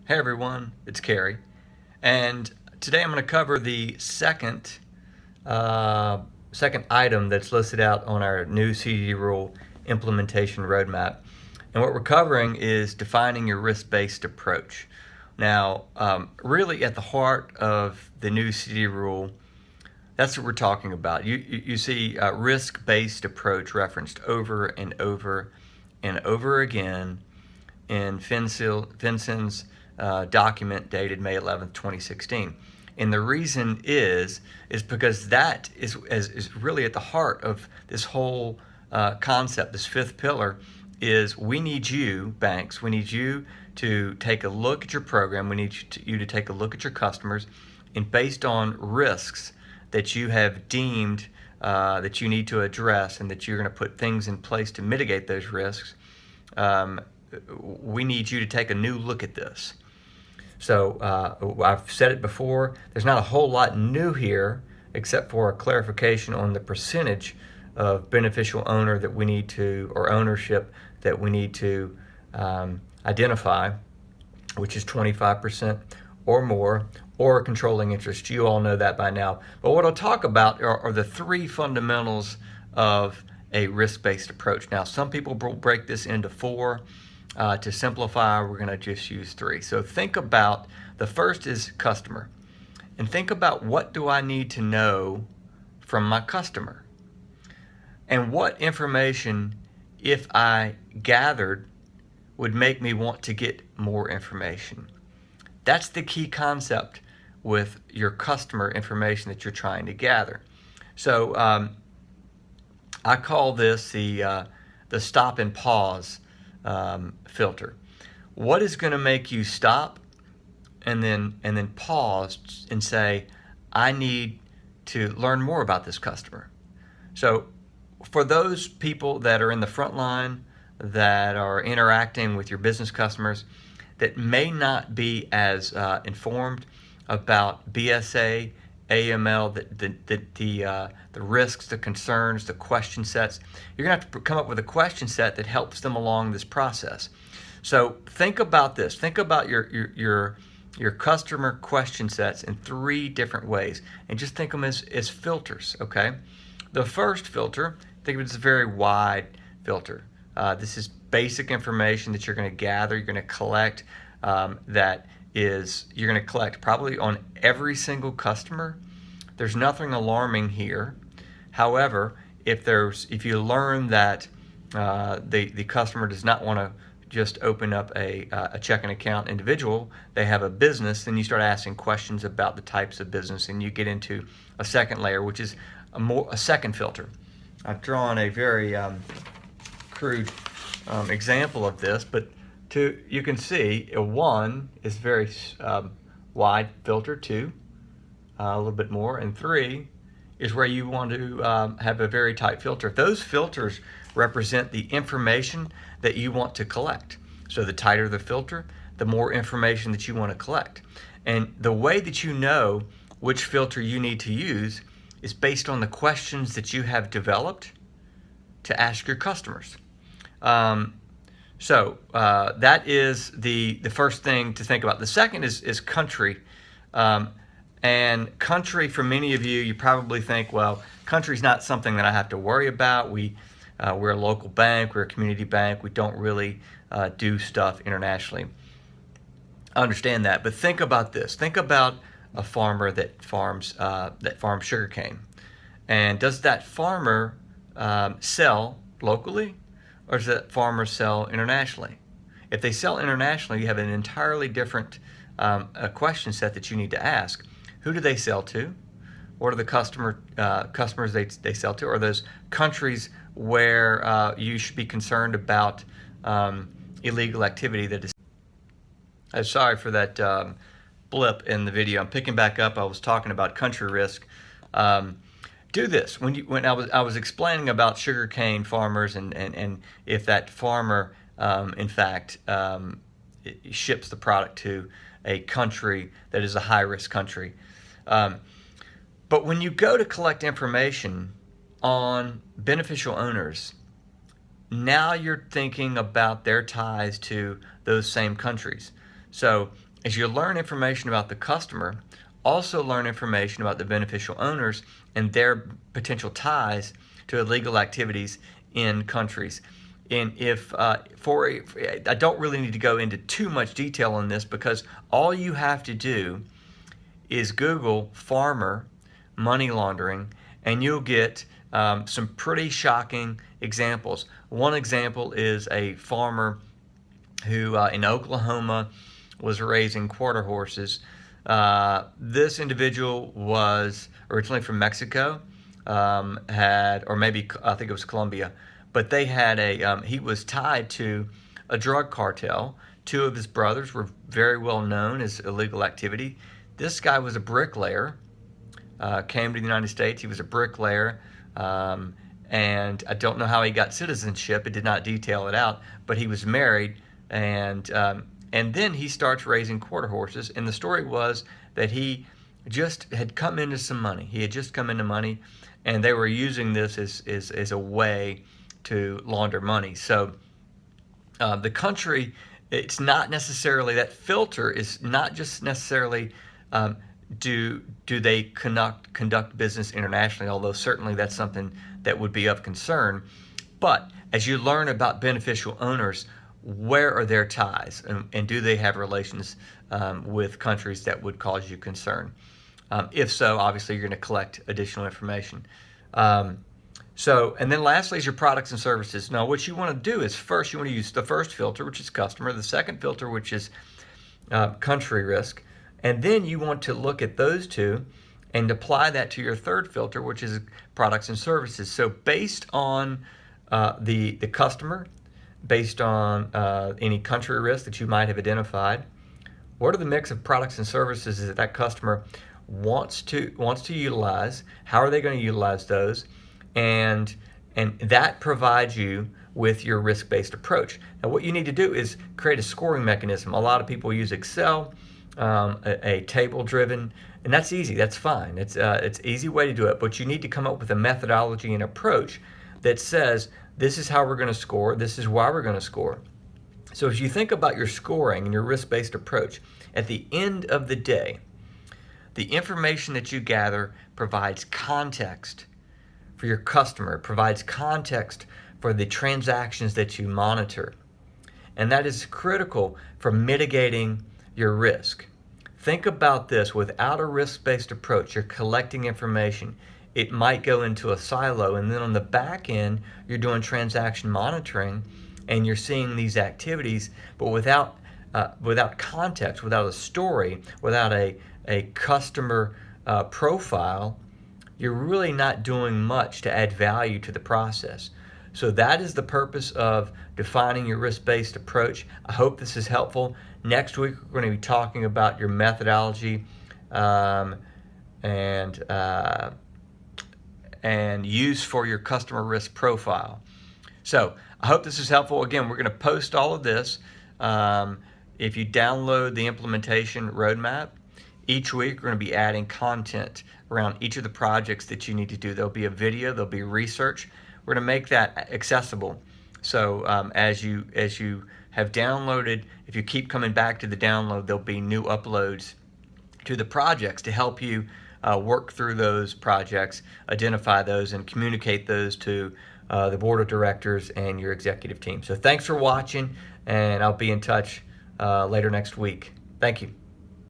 Hey everyone, it's Carrie, and today I'm going to cover the second item that's listed out on our new CDD rule implementation roadmap. And what we're covering is defining your risk-based approach. Now, really at the heart of the new CDD rule, that's what we're talking about. You see risk-based approach referenced over and over and over again in FinCEN's document dated May 11th, 2016. And the reason is because that is really at the heart of this whole concept. This fifth pillar is we need you, banks, we need you to take a look at your program. We need you to take a look at your customers, and based on risks that you have deemed that you need to address and that you're going to put things in place to mitigate those risks, we need you to take a new look at this. So I've said it before, there's not a whole lot new here except for a clarification on the percentage of beneficial owner that we need to, or ownership that we need to identify, which is 25% or more, or a controlling interest. You all know that by now. But what I'll talk about are the three fundamentals of a risk-based approach. Now, some people break this into four. To simplify, we're going to just use three. So think about, the first is customer. And think about, what do I need to know from my customer? And what information, if I gathered, would make me want to get more information? That's the key concept with your customer information that you're trying to gather. So I call this the stop and pause filter. What is going to make you stop and then pause and say, I need to learn more about this customer? So for those people that are in the front line, that are interacting with your business customers, that may not be as informed about BSA, AML, the risks, the concerns, the question sets, you're going to have to come up with a question set that helps them along this process. So think about this. Think about your customer question sets in three different ways, and just think of them as filters, okay? The first filter, think of it as a very wide filter. This is basic information that you're going to gather, you're going to collect, you're going to collect probably on every single customer. There's nothing alarming here. However, if you learn that the customer does not want to just open up a checking account individual, they have a business, then you start asking questions about the types of business, and you get into a second layer, which is a second filter. I've drawn a very crude example of this, but you can see a 1 is very wide filter, 2 a little bit more, and 3 is where you want to have a very tight filter. Those filters represent the information that you want to collect. So the tighter the filter, the more information that you want to collect. And the way that you know which filter you need to use is based on the questions that you have developed to ask your customers. So that is the first thing to think about. The second is country. And country, for many of you, you probably think, well, country's not something that I have to worry about. We're a local bank, we're a community bank, we don't really do stuff internationally. I understand that, but think about this. Think about a farmer that farms sugarcane. And does that farmer sell locally, or does that farmer sell internationally? If they sell internationally, you have an entirely different question set that you need to ask. Who do they sell to? What are the customers they sell to? Are those countries where you should be concerned about illegal activity that is... I'm sorry for that blip in the video. I'm picking back up. I was talking about country risk. Do this. When I was explaining about sugarcane farmers and if that farmer in fact ships the product to a country that is a high-risk country. But when you go to collect information on beneficial owners, now you're thinking about their ties to those same countries. So as you learn information about the customer, also learn information about the beneficial owners and their potential ties to illegal activities in countries. And I don't really need to go into too much detail on this, because all you have to do is Google farmer money laundering, and you'll get some pretty shocking examples. One example is a farmer who in Oklahoma was raising quarter horses. This individual was originally from Mexico, or maybe I think it was Colombia, but they had he was tied to a drug cartel. Two of his brothers were very well known as illegal activity. This guy was a bricklayer, came to the United States. He was a bricklayer, and I don't know how he got citizenship. It did not detail it out, but he was married, and then he starts raising quarter horses. And the story was that he just had come into some money. He had just come into money, and they were using this as a way to launder money. So the country, it's not necessarily, that filter is not just necessarily do they conduct business internationally, although certainly that's something that would be of concern. But as you learn about beneficial owners, where are their ties, and do they have relations with countries that would cause you concern? If so, obviously you're going to collect additional information. And then lastly is your products and services. Now, what you want to do is first you want to use the first filter, which is customer, the second filter, which is country risk, and then you want to look at those two and apply that to your third filter, which is products and services. So based on the customer, based on any country risk that you might have identified, what are the mix of products and services that that customer wants to utilize? How are they going to utilize those? And that provides you with your risk-based approach. Now, what you need to do is create a scoring mechanism. A lot of people use Excel, a table-driven, and that's easy. That's fine. It's an easy way to do it, but you need to come up with a methodology and approach that says, this is how we're going to score, this is why we're going to score. So as you think about your scoring and your risk-based approach, at the end of the day, the information that you gather provides context for your customer, provides context for the transactions that you monitor. And that is critical for mitigating your risk. Think about this. Without a risk-based approach, you're collecting information. It might go into a silo, and then on the back end, you're doing transaction monitoring, and you're seeing these activities, but without context, without a story, without a customer profile, you're really not doing much to add value to the process. So that is the purpose of defining your risk-based approach. I hope this is helpful. Next week, we're going to be talking about your methodology and use for your customer risk profile. So I hope this is helpful. Again, we're going to post all of this. If you download the implementation roadmap, each week we're going to be adding content around each of the projects that you need to do. There'll be a video, there'll be research. We're going to make that accessible. So as you have downloaded, if you keep coming back to the download, there'll be new uploads to the projects to help you work through those projects, identify those, and communicate those to the board of directors and your executive team. So thanks for watching, and I'll be in touch later next week. Thank you.